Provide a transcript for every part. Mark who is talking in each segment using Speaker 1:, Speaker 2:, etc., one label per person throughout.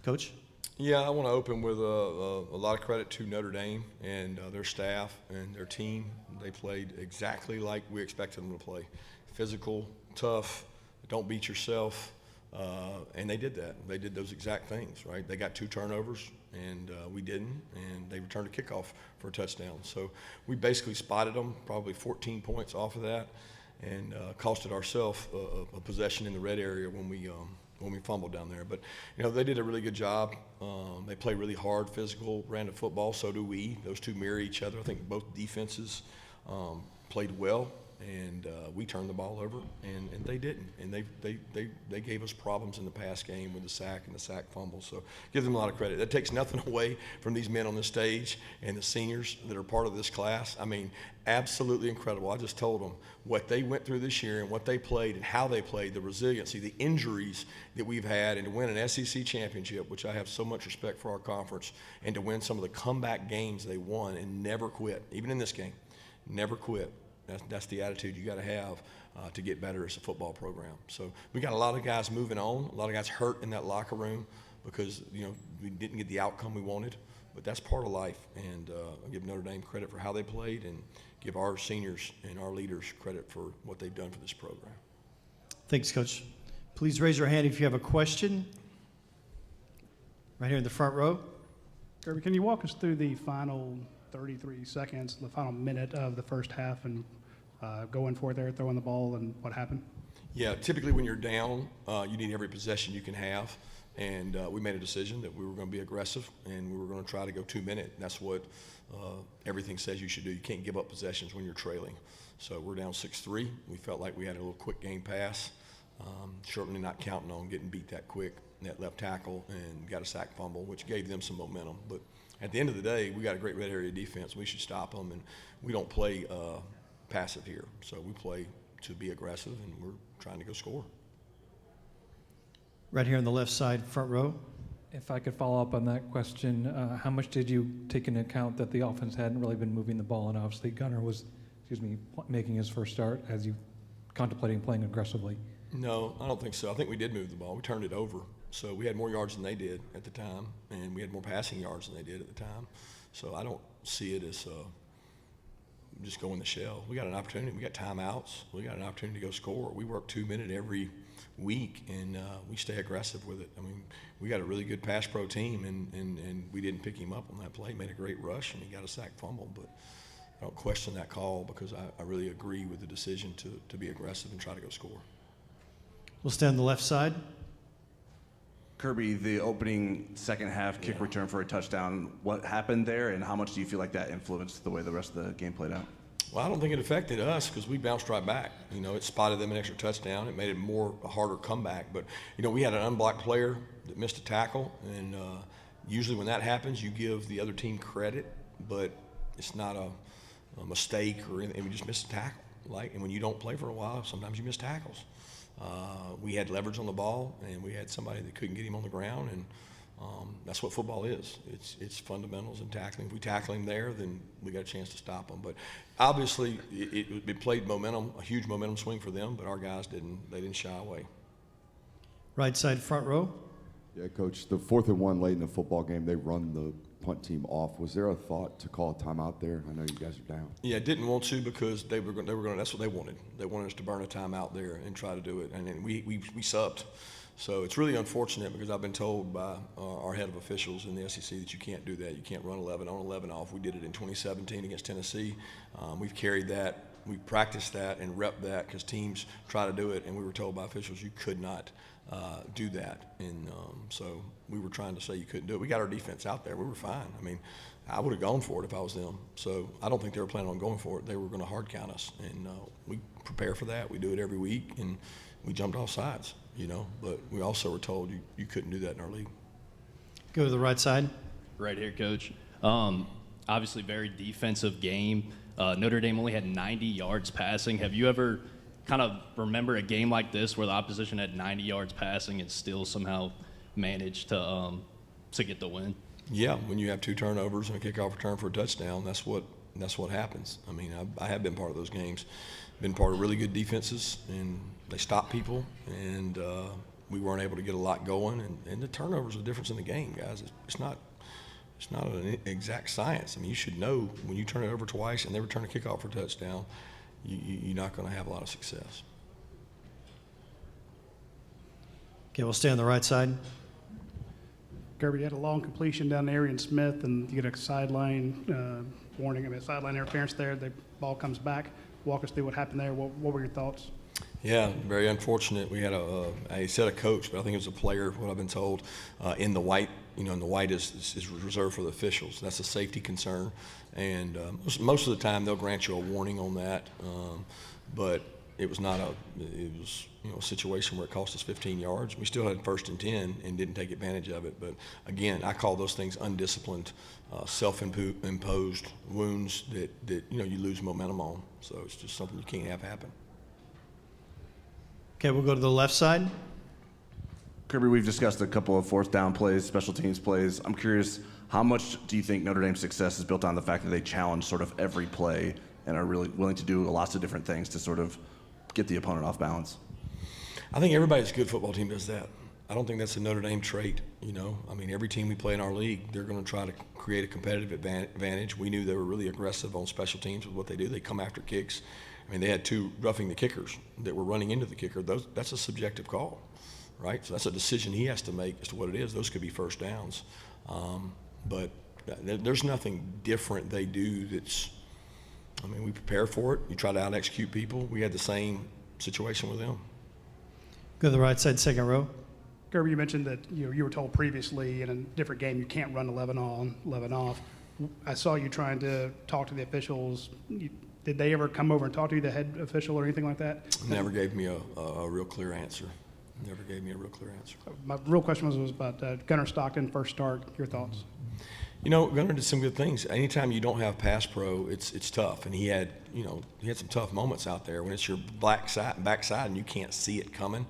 Speaker 1: Coach?
Speaker 2: Yeah, I want to open with a lot of credit to Notre Dame and their staff and their team. They played exactly like we expected them to play. Physical, tough, don't beat yourself, and they did that. They did those exact things, right? They got 2 turnovers, and we didn't, and they returned a kickoff for a touchdown. So we basically spotted them, probably 14 points off of that, and costed ourselves a possession in the red area when we fumbled down there. But, they did a really good job. They play really hard, physical, ran the football, so do we. Those two mirror each other. I think both defenses played well, and we turned the ball over, and they didn't. And they gave us problems in the pass game with the sack and the sack fumble. So give them a lot of credit. That takes nothing away from these men on the stage and the seniors that are part of this class. I mean, absolutely incredible. I just told them what they went through this year and what they played and how they played, the resiliency, the injuries that we've had, and to win an SEC championship, which I have so much respect for our conference, and to win some of the comeback games they won and never quit, even in this game, never quit. That's the attitude you got to have to get better as a football program. So we got a lot of guys moving on, a lot of guys hurt in that locker room because we didn't get the outcome we wanted. But that's part of life, and I give Notre Dame credit for how they played, and give our seniors and our leaders credit for what they've done for this program.
Speaker 1: Thanks, Coach. Please raise your hand if you have a question. Right here in the front row.
Speaker 3: Kirby, can you walk us through the final 33 seconds, the final minute of the first half, and going for it there, throwing the ball, and what happened?
Speaker 2: Yeah, typically when you're down, you need every possession you can have. And we made a decision that we were going to be aggressive, and we were going to try to go 2-minute. That's what everything says you should do. You can't give up possessions when you're trailing. So we're down 6-3. We felt like we had a little quick game pass, certainly not counting on getting beat that quick, that left tackle, and got a sack fumble, which gave them some momentum. But at the end of the day, we got a great red area defense. We should stop them, and we don't play passive here. So we play to be aggressive, and we're trying to go score.
Speaker 1: Right here on the left side, front row.
Speaker 4: If I could follow up on that question, how much did you take into account that the offense hadn't really been moving the ball, and obviously Gunner was, making his first start as you contemplating playing aggressively?
Speaker 2: No, I don't think so. I think we did move the ball. We turned it over. So we had more yards than they did at the time, and we had more passing yards than they did at the time. So I don't see it as just go in the shell. We got an opportunity. We got timeouts. We got an opportunity to go score. We work 2-minute every week, and we stay aggressive with it. I mean, we got a really good pass pro team, and we didn't pick him up on that play. Made a great rush, and he got a sack fumble. But I don't question that call because I really agree with the decision to be aggressive and try to go score.
Speaker 1: We'll stay on the left side.
Speaker 5: Kirby, the opening second half kick return for a touchdown, what happened there, and how much do you feel like that influenced the way the rest of the game played out?
Speaker 2: Well, I don't think it affected us because we bounced right back. It spotted them an extra touchdown. It made it a harder comeback. But, we had an unblocked player that missed a tackle, and usually when that happens, you give the other team credit, but it's not a mistake or anything. We just missed a tackle. And when you don't play for a while, sometimes you miss tackles. We had leverage on the ball, and we had somebody that couldn't get him on the ground, and that's what football is. It's fundamentals and tackling. If we tackle him there, then we got a chance to stop him. But obviously, it played momentum, a huge momentum swing for them, but our guys didn't shy away.
Speaker 1: Right side, front row.
Speaker 6: Yeah, Coach, the 4th and 1 late in the football game, they run the punt team off. Was there a thought to call a timeout there? I know you guys are down.
Speaker 2: Yeah, didn't want to because they were going. That's what they wanted. They wanted us to burn a timeout there and try to do it, and then we subbed. So it's really unfortunate because I've been told by our head of officials in the SEC that you can't do that. You can't run 11 on 11 off. We did it in 2017 against Tennessee. We've carried that. We've practiced that and repped that because teams try to do it, and we were told by officials you could not do that. And so we were trying to say you couldn't do it. We got our defense out there. We were fine. I mean, I would have gone for it if I was them. So I don't think they were planning on going for it. They were going to hard count us, and we prepare for that. We do it every week, and we jumped off sides, But we also were told you couldn't do that in our league.
Speaker 1: Go to the right side.
Speaker 7: Right here, Coach. Obviously, very defensive game. Notre Dame only had 90 yards passing. Have you ever kind of remember a game like this where the opposition had 90 yards passing and still somehow managed to get the win?
Speaker 2: Yeah, when you have 2 turnovers and a kickoff return for a touchdown, that's what happens. I mean, I have been part of those games, been part of really good defenses, and they stop people, and we weren't able to get a lot going, and the turnovers are the difference in the game, guys. It's not an exact science. I mean, you should know when you turn it over twice and they return a kickoff for a touchdown, you're not going to have a lot of success.
Speaker 1: Okay, we'll stay on the right side.
Speaker 3: Kirby, you had a long completion down to Arian Smith, and you get a sideline warning. I mean, sideline interference there. The ball comes back. Walk us through what happened there. What were your thoughts?
Speaker 2: Yeah, very unfortunate. We had I said a coach, but I think it was a player, what I've been told, in the white. And the white is reserved for the officials. That's a safety concern. And most of the time they'll grant you a warning on that. But it was not a situation where it cost us 15 yards. We still had 1st and 10 and didn't take advantage of it. But again, I call those things undisciplined, self-imposed wounds that you lose momentum on. So it's just something you can't have happen.
Speaker 1: Okay, we'll go to the left side.
Speaker 5: Kirby, we've discussed a couple of 4th down plays, special teams plays. I'm curious, how much do you think Notre Dame's success is built on the fact that they challenge sort of every play and are really willing to do lots of different things to sort of get the opponent off balance?
Speaker 2: I think everybody's a good football team does that. I don't think that's a Notre Dame trait, I mean, every team we play in our league, they're going to try to create a competitive advantage. We knew they were really aggressive on special teams with what they do. They come after kicks. I mean, they had 2 roughing the kickers that were running into the kicker. That's a subjective call, right? So that's a decision he has to make as to what it is. Those could be 1st downs. But there's nothing different they do we prepare for it. You try to out-execute people. We had the same situation with them.
Speaker 1: Go to the right side, 2nd row.
Speaker 3: Kirby, you mentioned that you were told previously in a different game you can't run 11 on, 11 off. I saw you trying to talk to the officials. Did they ever come over and talk to you, the head official or anything like that?
Speaker 2: Never gave me a real clear answer. Never gave me a real clear answer.
Speaker 3: My real question was about Gunner Stockton, first start. Your thoughts?
Speaker 2: Gunner did some good things. Anytime you don't have pass pro, it's tough. And he had some tough moments out there when it's your backside and you can't see it coming.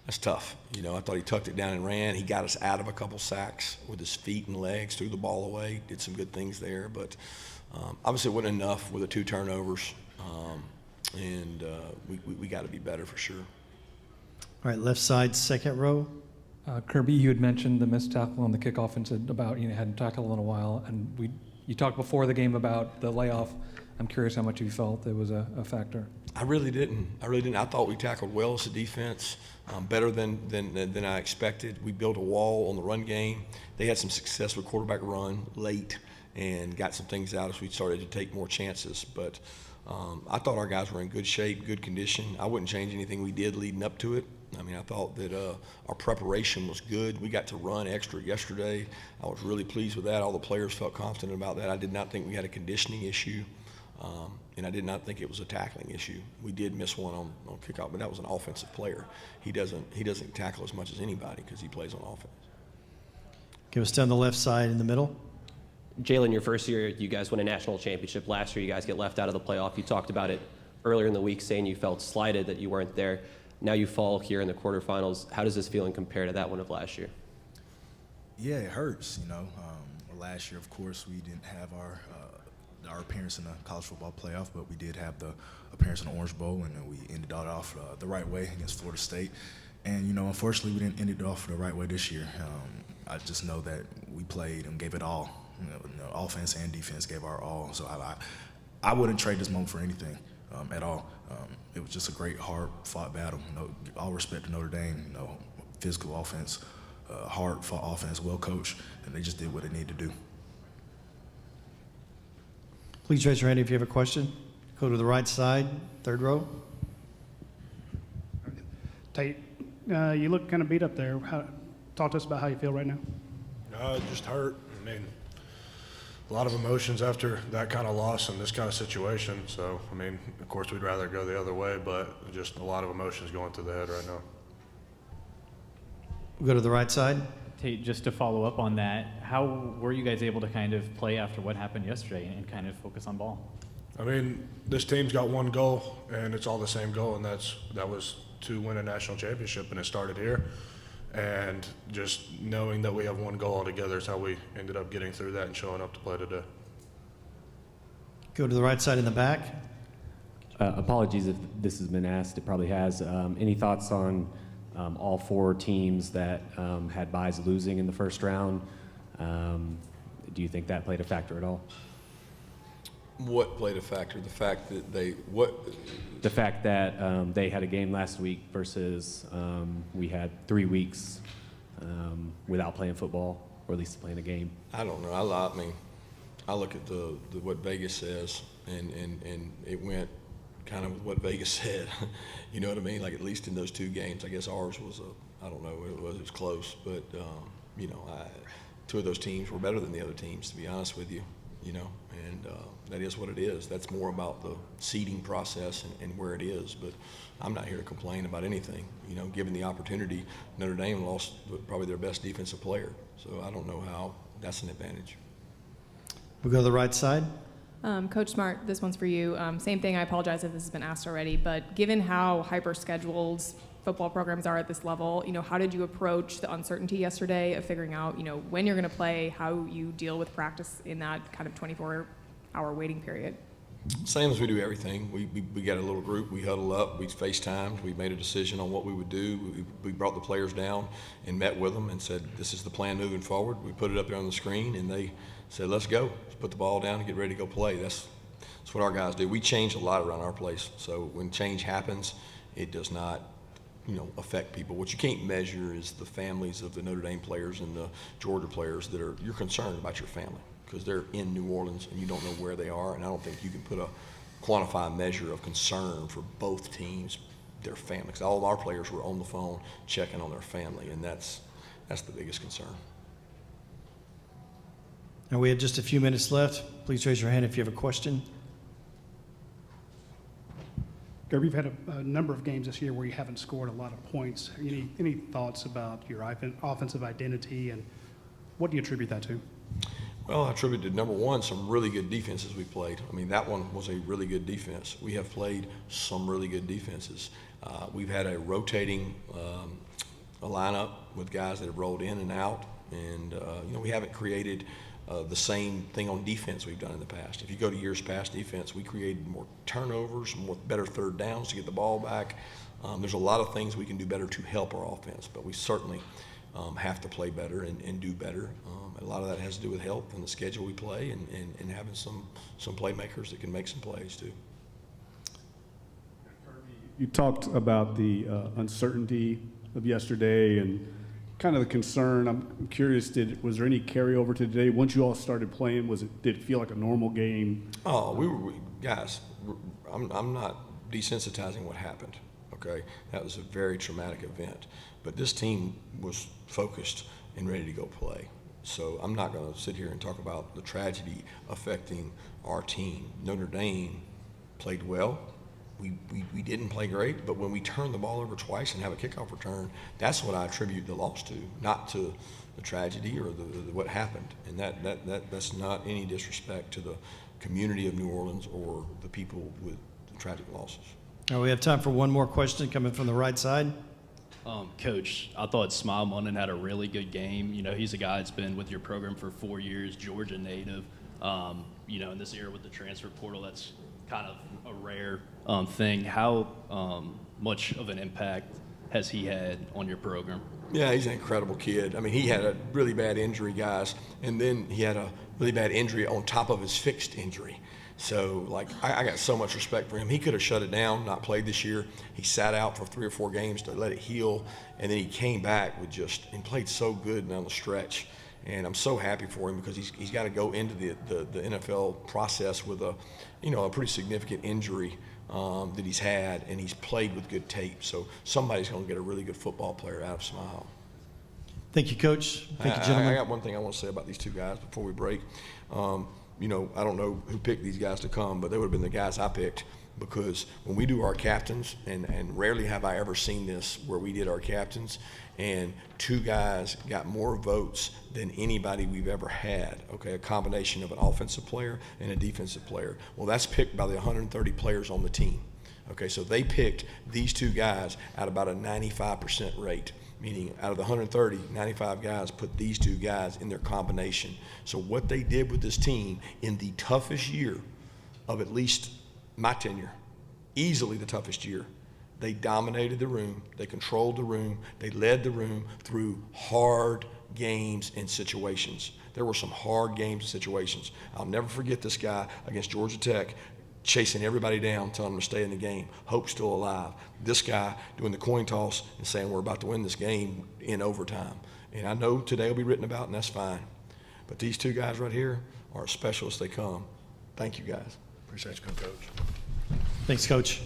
Speaker 2: That's tough. I thought he tucked it down and ran. He got us out of a couple sacks with his feet and legs, threw the ball away, did some good things there. But obviously it wasn't enough with the 2 turnovers. We got to be better for sure.
Speaker 1: All right, left side, 2nd row.
Speaker 4: Kirby, you had mentioned the missed tackle on the kickoff and said about hadn't tackled in a while, and you talked before the game about the layoff. I'm curious how much you felt it was a factor.
Speaker 2: I really didn't. I thought we tackled well as a defense, better than I expected. We built a wall on the run game. They had some success with quarterback run late and got some things out as we started to take more chances. But I thought our guys were in good shape, good condition. I wouldn't change anything we did leading up to it. I thought that our preparation was good. We got to run extra yesterday. I was really pleased with that. All the players felt confident about that. I did not think we had a conditioning issue, and I did not think it was a tackling issue. We did miss one on kickoff, but that was an offensive player. He doesn't tackle as much as anybody because he plays on offense.
Speaker 1: Okay, we'll stay on the left side in the middle.
Speaker 8: Jalen, your first year, you guys win a national championship. Last year, you guys get left out of the playoff. You talked about it earlier in the week, saying you felt slighted that you weren't there. Now you fall here in the quarterfinals. How does this feeling compare to that one of last year?
Speaker 9: Yeah, it hurts. Last year, of course, we didn't have our appearance in the college football playoff, but we did have the appearance in the Orange Bowl, and we ended it off the right way against Florida State. And unfortunately, we didn't end it off the right way this year. I just know that we played and gave it all. Offense and defense gave our all. So I wouldn't trade this moment for anything at all. It was just a great, hard-fought battle. All respect to Notre Dame. Physical offense, hard-fought offense, well-coached, and they just did what they needed to do.
Speaker 1: Please raise your hand if you have a question. Go to the right side, 3rd row.
Speaker 3: Tate, you look kind of beat up there. Talk to us about how you feel right now.
Speaker 10: Just hurt. A lot of emotions after that kind of loss in this kind of situation. So, of course, we'd rather go the other way, but just a lot of emotions going through the head right now.
Speaker 1: We'll go to the right side.
Speaker 11: Tate, just to follow up on that, how were you guys able to kind of play after what happened yesterday and kind of focus on ball?
Speaker 10: This team's got one goal, and it's all the same goal, and that was to win a national championship, and it started here. And just knowing that we have one goal altogether is how we ended up getting through that and showing up to play today.
Speaker 1: Go to the right side in the back.
Speaker 12: Apologies if this has been asked. It probably has. Any thoughts on all 4 teams that had byes losing in the first round. Do you think that played a factor at all?
Speaker 2: What played a factor? The fact that
Speaker 12: The fact that they had a game last week versus we had 3 weeks without playing football, or at least playing a game.
Speaker 2: I don't know. I mean, I look at what Vegas says, and it went kind of with what Vegas said. You know what I mean? Like, at least in those 2 games, I guess ours was I don't know, it was close, but you know, 2 of those teams were better than the other teams, to be honest with you. You know, and that is what it is. That's more about the seeding process and where it is. But I'm not here to complain about anything. You know, given the opportunity, Notre Dame lost probably their best defensive player. So I don't know how that's an advantage.
Speaker 1: We'll go to the right side.
Speaker 13: Coach Smart, this one's for you. Same thing, I apologize if this has been asked already, but given how hyper-scheduled football programs are at this level, you know, how did you approach the uncertainty yesterday of figuring out, you know, when you're going to play, how you deal with practice in that kind of 24-hour waiting period?
Speaker 2: Same as we do everything. We got a little group, we huddled up, we FaceTimed, we made a decision on what we would do. We brought the players down and met with them and said, this is the plan moving forward. We put it up there on the screen, and they said, let's go. Let's put the ball down and get ready to go play. That's what our guys do. We change a lot around our place. So when change happens, it does not, you know, affect people. What you can't measure is the families of the Notre Dame players and the Georgia players that are, you're concerned about your family because they're in New Orleans and you don't know where they are, and I don't think you can put a quantified measure of concern for both teams, their families. All of our players were on the phone checking on their family, and that's the biggest concern.
Speaker 1: And we have just a few minutes left. Please raise your hand if you have a question.
Speaker 3: Kirby, you've had a number of games this year where you haven't scored a lot of points. Any thoughts about your offensive identity, and what do you attribute that to?
Speaker 2: Well, I attribute to, number one, some really good defenses we played. I mean, that one was a really good defense. We have played some really good defenses. We've had a rotating a lineup with guys that have rolled in and out, and you know, we haven't created the same thing on defense we've done in the past. If you go to years past defense, we created more turnovers, better third downs to get the ball back. There's a lot of things we can do better to help our offense, but we certainly have to play better and do better. A lot of that has to do with health and the schedule we play, and having some playmakers that can make some plays too.
Speaker 14: You talked about the uncertainty of yesterday and kind of the concern. I'm curious, was there any carryover to today? Once you all started playing, did it feel like a normal game?
Speaker 2: Oh, guys, I'm not desensitizing what happened, okay? That was a very traumatic event. But this team was focused and ready to go play. So I'm not going to sit here and talk about the tragedy affecting our team. Notre Dame played well. We didn't play great, but when we turned the ball over twice and have a kickoff return, that's what I attribute the loss to, not to the tragedy or what happened. And that's not any disrespect to the community of New Orleans or the people with the tragic losses.
Speaker 1: All right, we have time for one more question coming from the right side.
Speaker 7: Coach, I thought smileM had a really good game. You know, he's a guy that's been with your program for 4 years, Georgia native. You know, in this era with the transfer portal, that's kind of a rare thing. How much of an impact has he had on your program?
Speaker 2: Yeah, he's an incredible kid. I mean, he had a really bad injury, guys, and then he had a really bad injury on top of his fixed injury. So, like, I got so much respect for him. He could have shut it down, not played this year. He sat out for 3 or 4 games to let it heal, and then he came back with and played so good down the stretch. And I'm so happy for him because he's got to go into the NFL process with a pretty significant injury that he's had, and he's played with good tape. So somebody's going to get a really good football player out of Smile.
Speaker 1: Thank you, Coach. Thank you, gentlemen.
Speaker 2: I got one thing I want to say about these 2 guys before we break. You know, I don't know who picked these guys to come, but they would have been the guys I picked, because when we do our captains, and rarely have I ever seen this where we did our captains, and 2 guys got more votes than anybody we've ever had, okay, a combination of an offensive player and a defensive player. Well, that's picked by the 130 players on the team, okay, so they picked these 2 guys at about a 95% rate. Meaning out of the 130, 95 guys put these 2 guys in their combination. So what they did with this team in the toughest year of at least my tenure, easily the toughest year, They dominated the room. They controlled the room. They led the room through hard games and situations. There were some hard games and situations. I'll never forget this guy against Georgia Tech chasing everybody down, telling them to stay in the game. Hope's still alive. This guy doing the coin toss and saying we're about to win this game in overtime. And I know today will be written about, and that's fine. But these two guys right here are as special as they come. Thank you, guys.
Speaker 10: Appreciate you, Coach.
Speaker 1: Thanks, Coach.